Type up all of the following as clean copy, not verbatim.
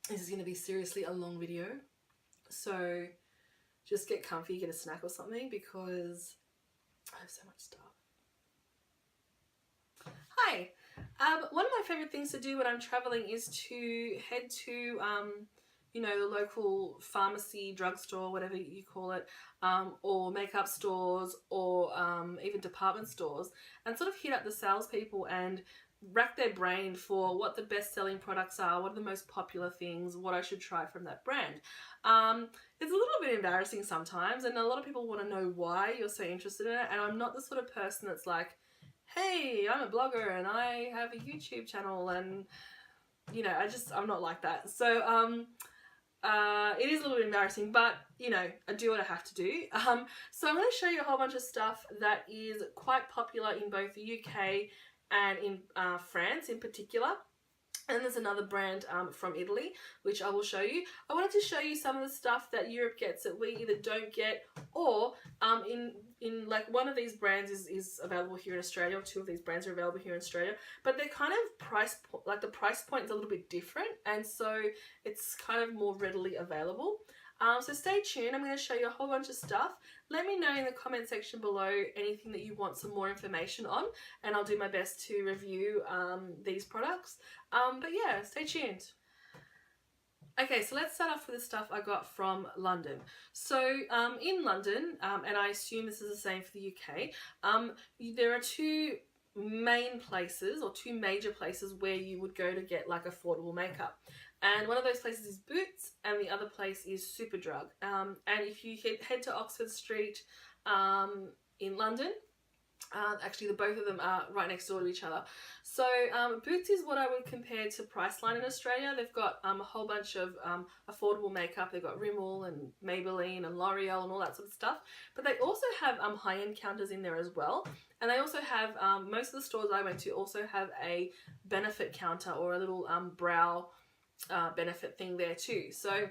this is going to be seriously a long video. So just get comfy, get a snack or something, because I have so much stuff. Hi! One of my favourite things to do when I'm travelling is to head to, you know, the local pharmacy, drugstore, whatever you call it, or makeup stores, or even department stores, and sort of hit up the salespeople and rack their brain for what the best-selling products are, what are the most popular things, what I should try from that brand. It's a little bit embarrassing sometimes, and a lot of people want to know why you're so interested in it, and I'm not the sort of person that's like, hey, I'm a blogger and I have a YouTube channel, and you know, I'm not like that. So it is a little bit embarrassing, but you know, I do what I have to do. So I'm going to show you a whole bunch of stuff that is quite popular in both the UK and in France in particular. And there's another brand from Italy, which I will show you. I wanted to show you some of the stuff that Europe gets that we either don't get, or in like one of these brands is available here in Australia, or two of these brands are available here in Australia, but they're kind of like the price point is a little bit different, and so it's kind of more readily available. So stay tuned. I'm going to show you a whole bunch of stuff. Let me know in the comment section below anything that you want some more information on, and I'll do my best to review these products. But yeah, stay tuned. Okay, so let's start off with the stuff I got from London. So in London, and I assume this is the same for the UK, there are two main places, or two major places, where you would go to get like affordable makeup. And one of those places is Boots, and the other place is Superdrug. And if you head to Oxford Street in London, actually both of them are right next door to each other. So Boots is what I would compare to Priceline in Australia. They've got a whole bunch of affordable makeup. They've got Rimmel and Maybelline and L'Oreal and all that sort of stuff. But they also have high-end counters in there as well. And they also have, most of the stores I went to also have a benefit counter, or a little brow benefit thing there too. So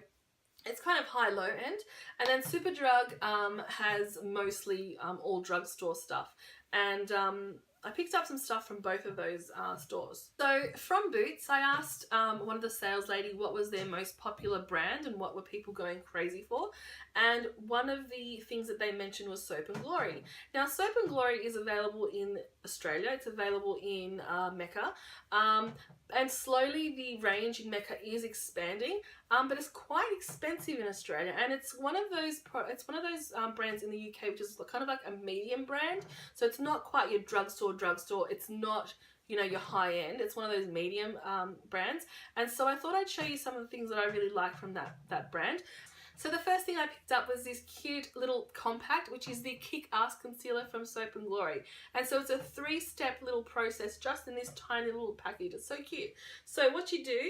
it's kind of high-low end. And then Superdrug has mostly all drugstore stuff. And I picked up some stuff from both of those stores. So from Boots, I asked one of the sales lady what was their most popular brand and what were people going crazy for. And one of the things that they mentioned was Soap and Glory. Now, Soap and Glory is available in Australia. It's available in Mecca. And slowly the range in Mecca is expanding, but it's quite expensive in Australia. And it's one of those brands in the UK, which is kind of like a medium brand. So it's not quite your drugstore. It's not, you know, your high end. It's one of those medium brands. And so I thought I'd show you some of the things that I really like from that brand. So the first thing I picked up was this cute little compact, which is the Kick-Ass Concealer from Soap and Glory. And so it's a 3-step little process just in this tiny little package. It's so cute. So what you do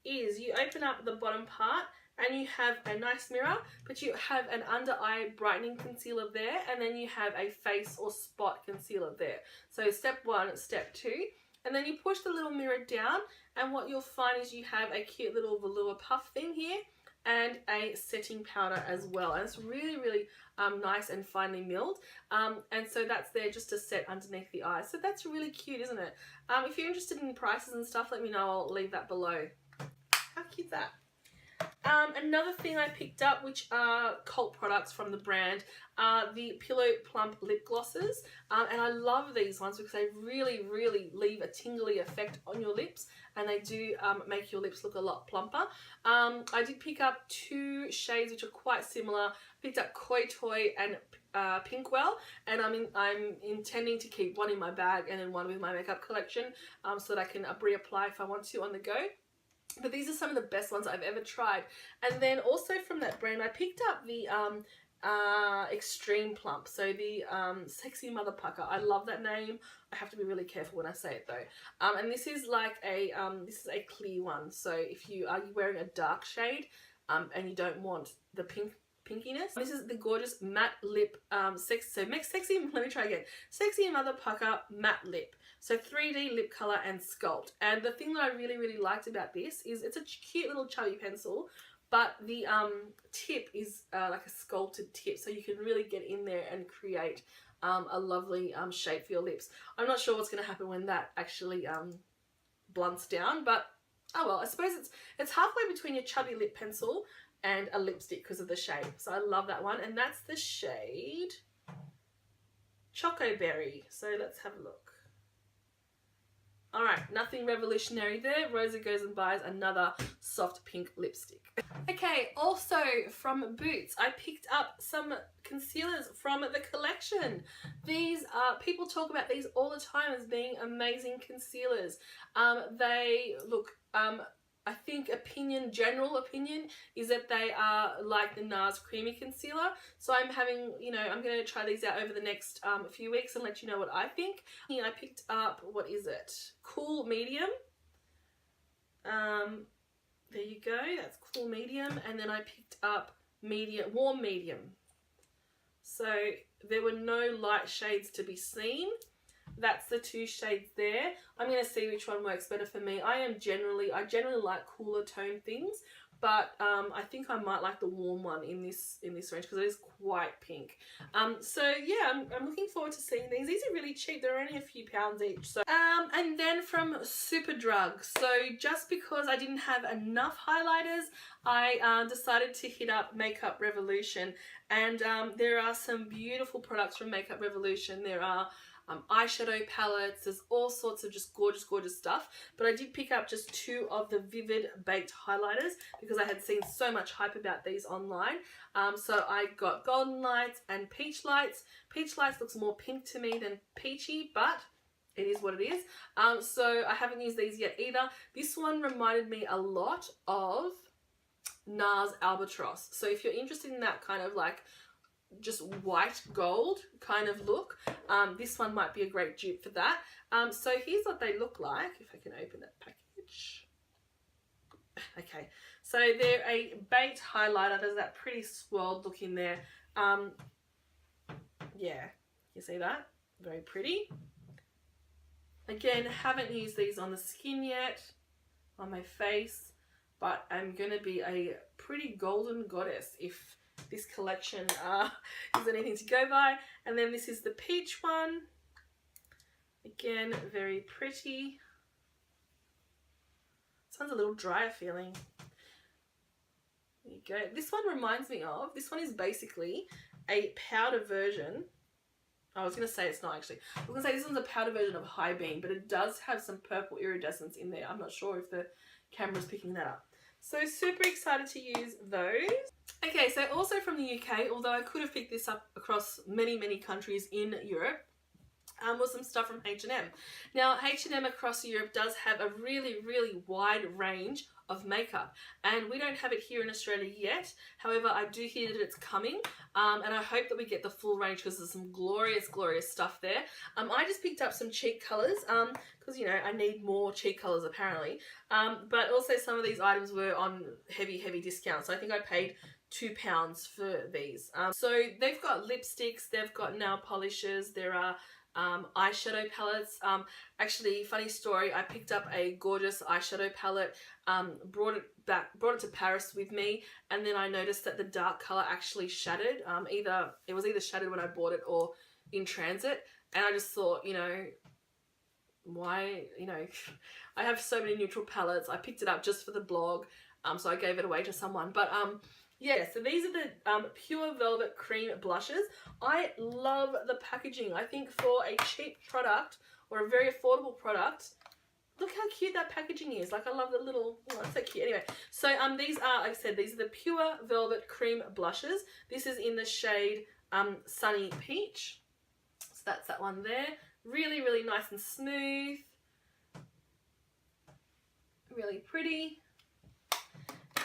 is you open up the bottom part, and you have a nice mirror, but you have an under-eye brightening concealer there, and then you have a face or spot concealer there. So step 1, step 2, and then you push the little mirror down, and what you'll find is you have a cute little velour puff thing here, and a setting powder as well. And it's really, really nice and finely milled. And so that's there just to set underneath the eyes. So that's really cute, isn't it? If you're interested in prices and stuff, let me know. I'll leave that below. How cute is that? Another thing I picked up, which are cult products from the brand, are the Pillow Plump lip glosses. And I love these ones because they really, really leave a tingly effect on your lips, and they do make your lips look a lot plumper. I did pick up 2 shades which are quite similar. I picked up Koi Toy and Pinkwell, and I'm intending to keep one in my bag and then one with my makeup collection, so that I can reapply if I want to on the go. But these are some of the best ones I've ever tried. And then also from that brand, I picked up the Extreme Plump. So the Sexy Mother Pucker. I love that name. I have to be really careful when I say it though. And this is like a this is a clear one. So if you are wearing a dark shade and you don't want the pinkiness, this is the gorgeous matte lip Sexy Mother Pucker matte lip. So 3D lip color and sculpt. And the thing that I really, really liked about this is it's a cute little chubby pencil, but the tip is like a sculpted tip, so you can really get in there and create a lovely shape for your lips. I'm not sure what's going to happen when that actually blunts down, but Oh well, I suppose it's halfway between your chubby lip pencil and a lipstick because of the shade. So I love that one, and that's the shade Choco Berry. So let's have a look. Alright, nothing revolutionary there. Rosa goes and buys another soft pink lipstick. Okay, also from Boots, I picked up some concealers from the collection. These are, people talk about these all the time as being amazing concealers. They look, I think general opinion is that they are like the NARS Creamy Concealer. So I'm having, I'm going to try these out over the next few weeks and let you know what I think. I picked up, what is it? Cool Medium. There you go, that's Cool Medium. And then I picked up Warm Medium. So there were no light shades to be seen. That's the two shades there. I'm going to see which one works better for me. I generally like cooler tone things, but I think I might like the warm one in this range because it is quite pink. So yeah, I'm looking forward to seeing these. These are really cheap. They're only a few pounds each. So and then from Superdrug. So just because I didn't have enough highlighters, I decided to hit up Makeup Revolution, and there are some beautiful products from Makeup Revolution. There are eyeshadow palettes, there's all sorts of just gorgeous stuff, but I did pick up just 2 of the Vivid Baked highlighters because I had seen so much hype about these online. So I got Golden Lights and Peach Lights. Peach Lights looks more pink to me than peachy, but it is what it is. So I haven't used these yet either. This one reminded me a lot of NARS Albatross. So if you're interested in that kind of like just white gold kind of look, this one might be a great dupe for that. So here's what they look like, if I can open that package. Okay, so they're a baked highlighter. There's that pretty swirled look in there. Yeah, you see that? Very pretty. Again, haven't used these on the skin yet, on my face, but I'm gonna be a pretty golden goddess if this collection is anything to go by. And then this is the peach one. Again, very pretty. This one's a little drier feeling. There you go. This one reminds me of, this one is basically a powder version. I was going to say it's not actually. I was going to say this one's a powder version of High Beam, but it does have some purple iridescence in there. I'm not sure if the camera's picking that up. So super excited to use those. Okay, so also from the UK, although I could have picked this up across many countries in Europe, was some stuff from H&M. Now H&M across Europe does have a really wide range of makeup, and we don't have it here in Australia yet. However, I do hear that it's coming, and I hope that we get the full range because there's some glorious stuff there. I just picked up some cheek colours because I need more cheek colours apparently, but also some of these items were on heavy discounts. So I think I paid £2 for these. So they've got lipsticks, they've got nail polishes, there are eyeshadow palettes. Actually, funny story, I picked up a gorgeous eyeshadow palette, brought it to Paris with me, and then I noticed that the dark colour actually shattered. It was either shattered when I bought it or in transit, and I just thought, why, I have so many neutral palettes. I picked it up just for the blog, so I gave it away to someone. But yeah, so these are the Pure Velvet Cream Blushes. I love the packaging. I think for a cheap product or a very affordable product, look how cute that packaging is. Like, I love the little, oh, it's so cute. Anyway, so these are, like I said, these are the Pure Velvet Cream Blushes. This is in the shade Sunny Peach. So that's that one there. Really nice and smooth. Really pretty.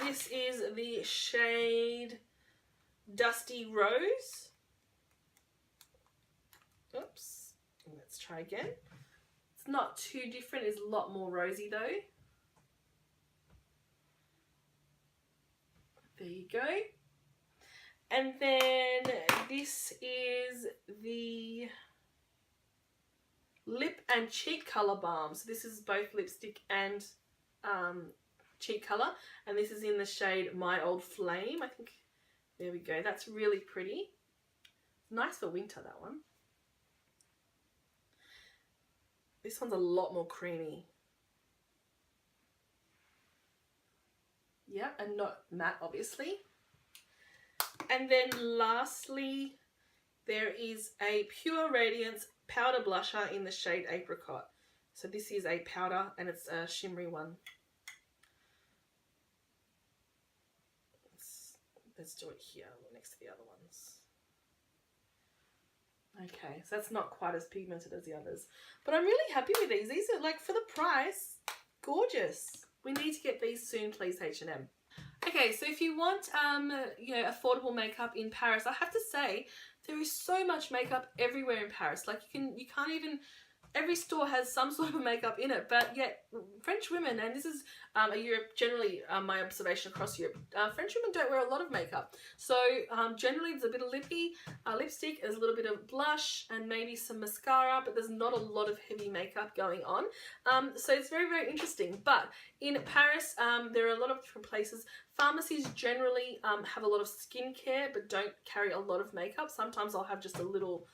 This is the shade Dusty Rose. Oops. Let's try again. It's not too different. It's a lot more rosy though. There you go. And then this is the Lip and Cheek Colour Balm. So this is both lipstick and cheek colour, and this is in the shade My Old Flame. I think, there we go, that's really pretty. Nice for winter, that one. This one's a lot more creamy. Yeah, and not matte, obviously. And then lastly, there is a Pure Radiance powder blusher in the shade Apricot. So this is a powder and it's a shimmery one. Let's do it here next to the other ones. Okay, so that's not quite as pigmented as the others. But I'm really happy with these. These are, like, for the price, gorgeous. We need to get these soon, please, H&M. Okay, so if you want, you know, affordable makeup in Paris, I have to say there is so much makeup everywhere in Paris. Like you can't even. Every store has some sort of makeup in it, but yet French women, and this is a Europe, generally my observation across Europe, French women don't wear a lot of makeup. So generally there's a bit of lipstick, there's a little bit of blush and maybe some mascara, but there's not a lot of heavy makeup going on. So it's very, very interesting. But in Paris, there are a lot of different places. Pharmacies generally have a lot of skincare, but don't carry a lot of makeup. Sometimes I'll have just a little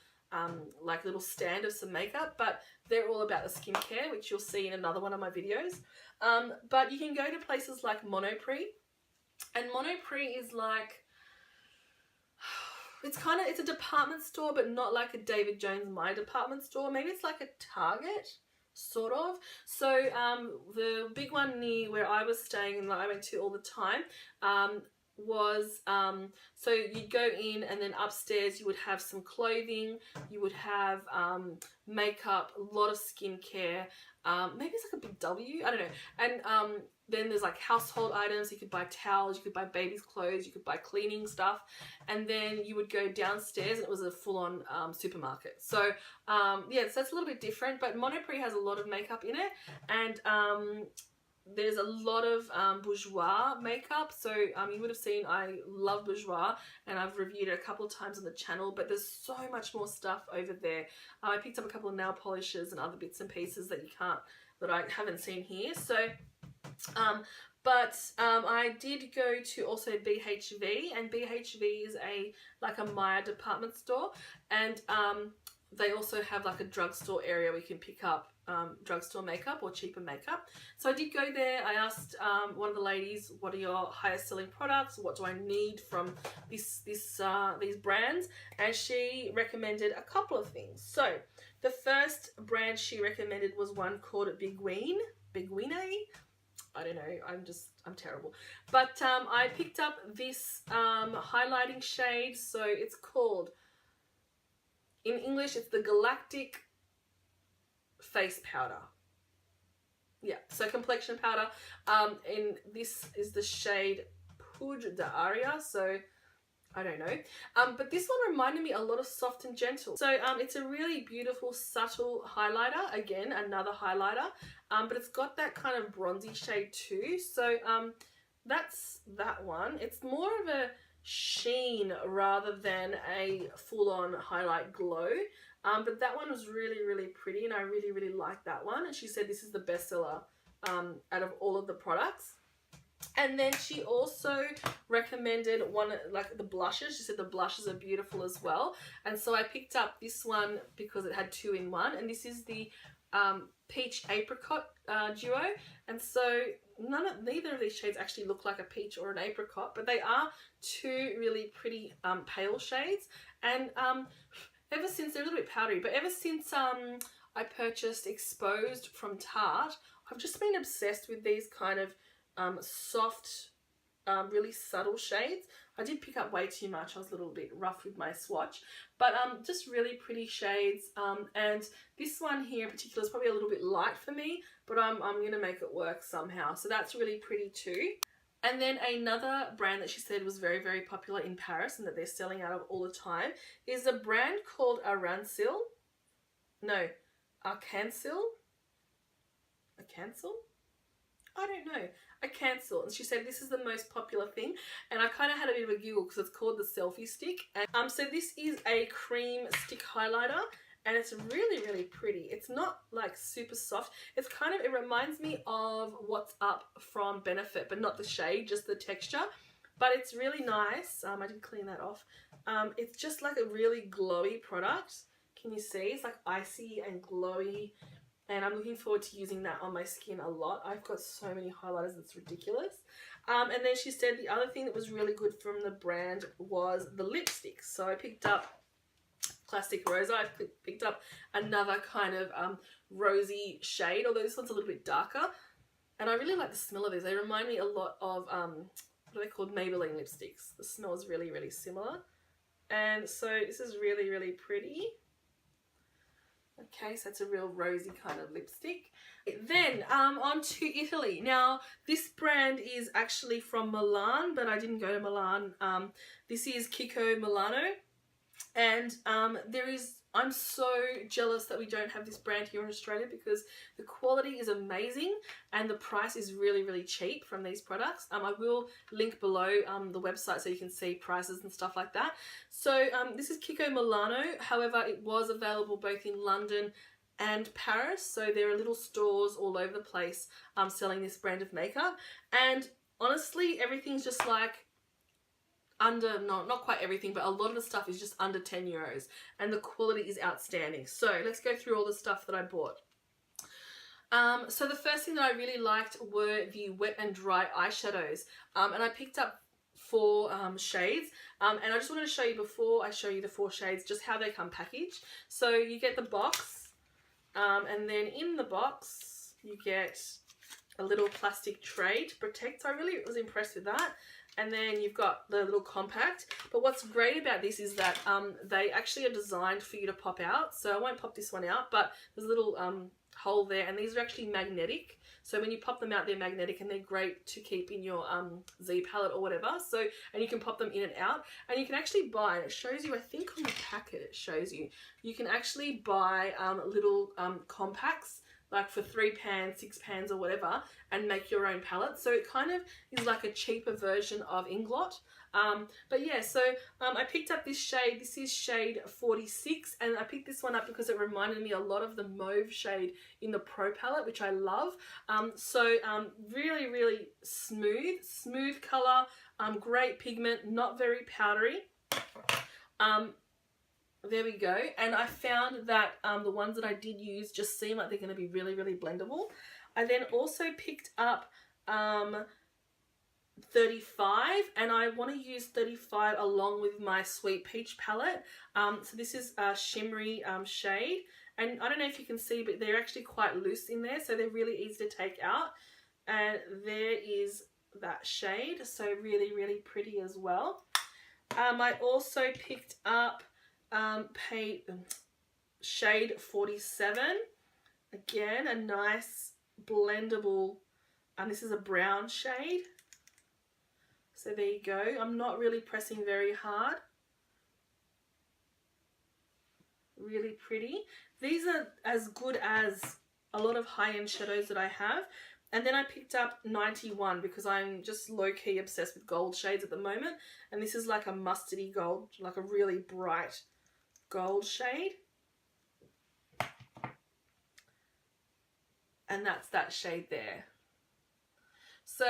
like little stand of some makeup, but they're all about the skincare, which you'll see in another one of my videos. But you can go to places like Monoprix, and Monoprix is like, it's a department store, but not like a David Jones My Department Store. Maybe it's like a Target, sort of. So the big one near where I was staying and that I went to all the time, was so you'd go in and then upstairs you would have some clothing, you would have makeup, a lot of skincare, maybe it's like a big W, I don't know, and then there's like household items. You could buy towels, you could buy baby's clothes, you could buy cleaning stuff, and then you would go downstairs and it was a full-on supermarket. So yeah, so that's a little bit different, but Monoprix has a lot of makeup in it, and there's a lot of bourgeois makeup. So you would have seen I love bourgeois and I've reviewed it a couple of times on the channel, but there's so much more stuff over there. I picked up a couple of nail polishes and other bits and pieces that I haven't seen here. So I did go to also BHV, and BHV is like a Maya department store, and they also have like a drugstore area where you can pick up drugstore makeup or cheaper makeup. So I did go there. I asked one of the ladies, what are your highest selling products? What do I need from these brands? And she recommended a couple of things. So the first brand she recommended was one called Biguine. I don't know, I'm terrible. But I picked up this highlighting shade. So it's called, in English, it's the Galactic Face Powder. Yeah, so complexion powder. And this is the shade Poudre d'Aria. So I don't know. But this one reminded me a lot of Soft and Gentle. So it's a really beautiful, subtle highlighter. Again, another highlighter. But it's got that kind of bronzy shade too. So that's that one. It's more of a sheen rather than a full-on highlight glow. But that one was really, really pretty, and I really, really liked that one. And she said this is the bestseller out of all of the products. And then she also recommended one, like the blushes. She said the blushes are beautiful as well. And so I picked up this one because it had 2 in 1. And this is the Peach Apricot duo. And so neither of these shades actually look like a peach or an apricot, but they are 2 really pretty pale shades. And ever since, they're a little bit powdery, but ever since I purchased Exposed from Tarte, I've just been obsessed with these kind of soft, really subtle shades. I did pick up way too much. I was a little bit rough with my swatch, but just really pretty shades. And this one here in particular is probably a little bit light for me, but I'm going to make it work somehow. So that's really pretty too. And then another brand that she said was very, very popular in Paris and that they're selling out of all the time is a brand called Arcancil. I don't know. Arcancil. And she said this is the most popular thing. And I kind of had a bit of a giggle because it's called the Selfie Stick. And so this is a cream stick highlighter. And it's really, really pretty. It's not like super soft. It's kind of, it reminds me of What's Up from Benefit, but not the shade, just the texture. But it's really nice. I did clean that off. It's just like a really glowy product. Can you see? It's like icy and glowy. And I'm looking forward to using that on my skin a lot. I've got so many highlighters, it's ridiculous. And then she said the other thing that was really good from the brand was the lipsticks. So I picked up Classic Rosa. I picked up another kind of rosy shade, although this one's a little bit darker. And I really like the smell of these. They remind me a lot of, what are they called? Maybelline lipsticks. The smell is really, really similar. And so this is really, really pretty. Okay, so it's a real rosy kind of lipstick. Then on to Italy. Now this brand is actually from Milan, but I didn't go to Milan. This is Kiko Milano, and I'm so jealous that we don't have this brand here in Australia, because the quality is amazing and the price is really, really cheap from these products. I will link below the website so you can see prices and stuff like that. So this is Kiko Milano. However, it was available both in London and Paris. So there are little stores all over the place selling this brand of makeup. And honestly, everything's just like under, not quite everything, but a lot of the stuff is just under 10 euros, and the quality is outstanding. So let's go through all the stuff that I bought. So the first thing that I really liked were the wet and dry eyeshadows, and I picked up 4 shades, and I just wanted to show you, before I show you the 4 shades, just how they come packaged. So you get the box, and then in the box you get a little plastic tray to protect. So I really was impressed with that. And then you've got the little compact. But what's great about this is that they actually are designed for you to pop out. So I won't pop this one out, but there's a little hole there, and these are actually magnetic. So when you pop them out, they're magnetic, and they're great to keep in your Z palette or whatever. So, and you can pop them in and out, and you can actually buy, and it shows you, I think on the packet it shows you, you can actually buy little compacts, like for 3 pans, 6 pans or whatever, and make your own palette. So it kind of is like a cheaper version of Inglot. But yeah, so I picked up this shade. This is shade 46, and I picked this one up because it reminded me a lot of the mauve shade in the Pro palette, which I love. Really, really smooth color, great pigment, not very powdery. There we go. And I found that the ones that I did use just seem like they're going to be really, really blendable. I then also picked up 35, and I want to use 35 along with my Sweet Peach palette. So this is a shimmery shade, and I don't know if you can see, but they're actually quite loose in there, so they're really easy to take out. And there is that shade, so really, really pretty as well. I also picked up shade 47, again a nice blendable, and this is a brown shade, so there you go. I'm not really pressing very hard. Really pretty. These are as good as a lot of high-end shadows that I have. And then I picked up 91 because I'm just low-key obsessed with gold shades at the moment, and this is like a mustardy gold, like a really bright gold shade, and that's that shade there. So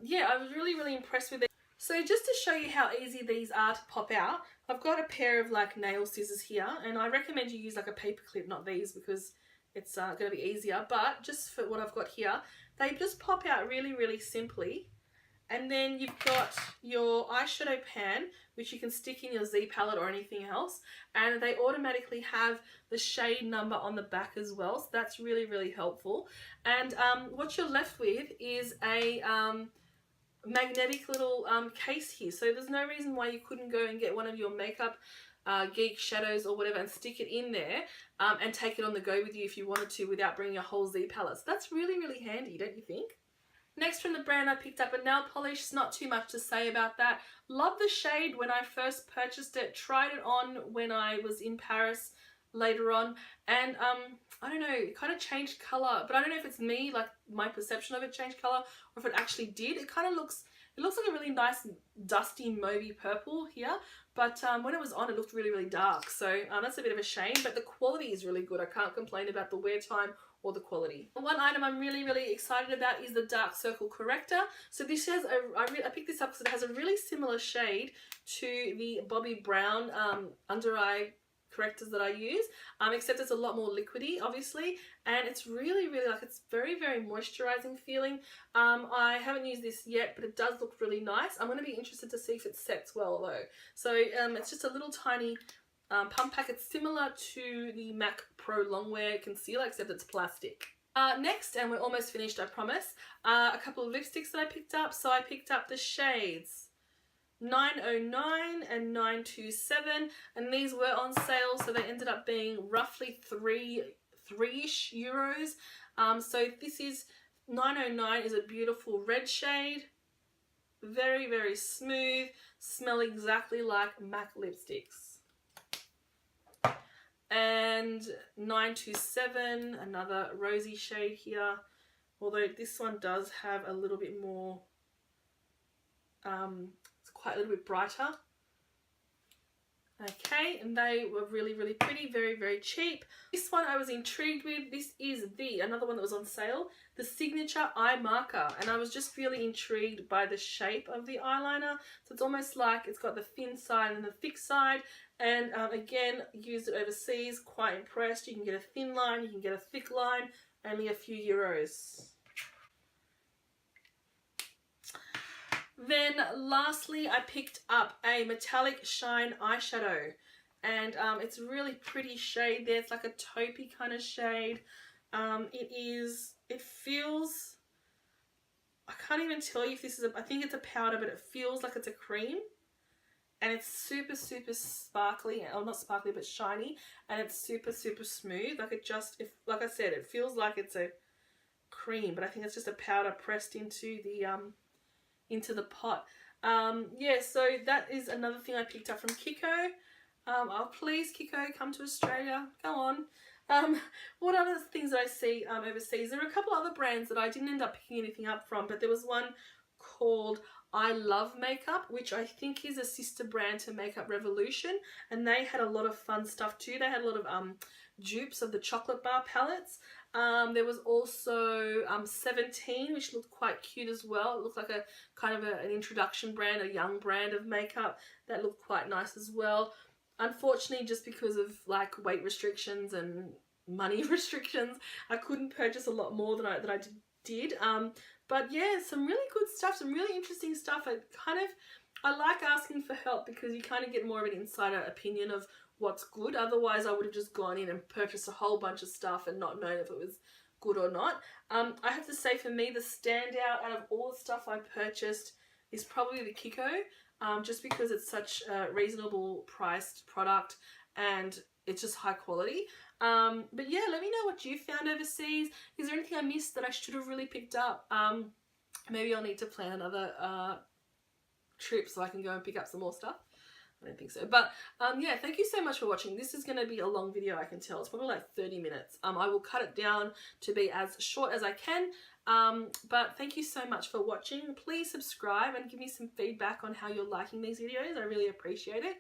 yeah, I was really, really impressed with it. So just to show you how easy these are to pop out, I've got a pair of like nail scissors here, and I recommend you use like a paper clip, not these, because it's going to be easier. But just for what I've got here, they just pop out really, really simply. And then you've got your eyeshadow pan, which you can stick in your Z palette or anything else, and they automatically have the shade number on the back as well, so that's really, really helpful. And what you're left with is a magnetic little case here, so there's no reason why you couldn't go and get one of your Makeup Geek shadows or whatever and stick it in there and take it on the go with you if you wanted to, without bringing a whole Z palette. So that's really, really handy, don't you think? Next from the brand, I picked up a nail polish. Not too much to say about that. Love the shade when I first purchased it. Tried it on when I was in Paris later on, and I don't know, it kind of changed colour, but I don't know if it's me, like my perception of it changed colour, or if it actually did. It kind of looks, it looks like a really nice dusty mauvey purple here, but when it was on, it looked really, really dark. So that's a bit of a shame, but the quality is really good. I can't complain about the wear time or the quality. One item I'm really, really excited about is the dark circle corrector. So this has I picked this up because it has a really similar shade to the Bobbi Brown under eye correctors that I use, except it's a lot more liquidy, obviously, and it's really, really, like, it's very, very moisturizing feeling. I haven't used this yet, but it does look really nice. I'm going to be interested to see if it sets well, though. So it's just a little tiny pump pack. It's similar to the MAC Pro Longwear Concealer, except it's plastic. Next, and we're almost finished, I promise, a couple of lipsticks that I picked up. So I picked up the shades 909 and 927, and these were on sale, so they ended up being roughly three-ish euros. So this is 909 is a beautiful red shade, very, very smooth, smell exactly like MAC lipsticks. And 927, another rosy shade here, although this one does have a little bit more, it's quite a little bit brighter. Okay, and they were really, really pretty, very, very cheap. This one I was intrigued with. This is another one that was on sale, the Signature Eye Marker, and I was just really intrigued by the shape of the eyeliner. So it's almost like it's got the thin side and the thick side, and again, used it overseas, quite impressed. You can get a thin line, you can get a thick line, only a few euros. Then lastly, I picked up a metallic shine eyeshadow, and it's a really pretty shade there. It's like a taupey kind of shade. It feels, I can't even tell you if this is I think it's a powder, but it feels like it's a cream, and it's super, super sparkly, or not sparkly, but shiny, and it's super, super smooth. Like like I said, it feels like it's a cream, but I think it's just a powder pressed into the pot. Yeah, so that is another thing I picked up from Kiko. Oh, please, Kiko, come to Australia. Go on. What other things that I see overseas? There are a couple other brands that I didn't end up picking anything up from, but there was one called I Love Makeup, which I think is a sister brand to Makeup Revolution, and they had a lot of fun stuff too. They had a lot of dupes of the chocolate bar palettes. There was also 17, which looked quite cute as well. It looked like a kind of an introduction brand, a young brand of makeup that looked quite nice as well. Unfortunately, just because of like weight restrictions and money restrictions, I couldn't purchase a lot more than I did. But yeah, some really good stuff, some really interesting stuff. I like asking for help because you kind of get more of an insider opinion of what's good. Otherwise, I would have just gone in and purchased a whole bunch of stuff and not known if it was good or not. I have to say, for me, the standout out of all the stuff I purchased is probably the Kiko, just because it's such a reasonable priced product and it's just high quality. But yeah, let me know what you found overseas. Is there anything I missed that I should have really picked up? Maybe I'll need to plan another trip so I can go and pick up some more stuff. I don't think so. But yeah, thank you so much for watching. This is going to be a long video, I can tell. It's probably like 30 minutes. I will cut it down to be as short as I can. But thank you so much for watching. Please subscribe and give me some feedback on how you're liking these videos. I really appreciate it.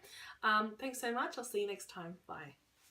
Thanks so much. I'll see you next time. Bye.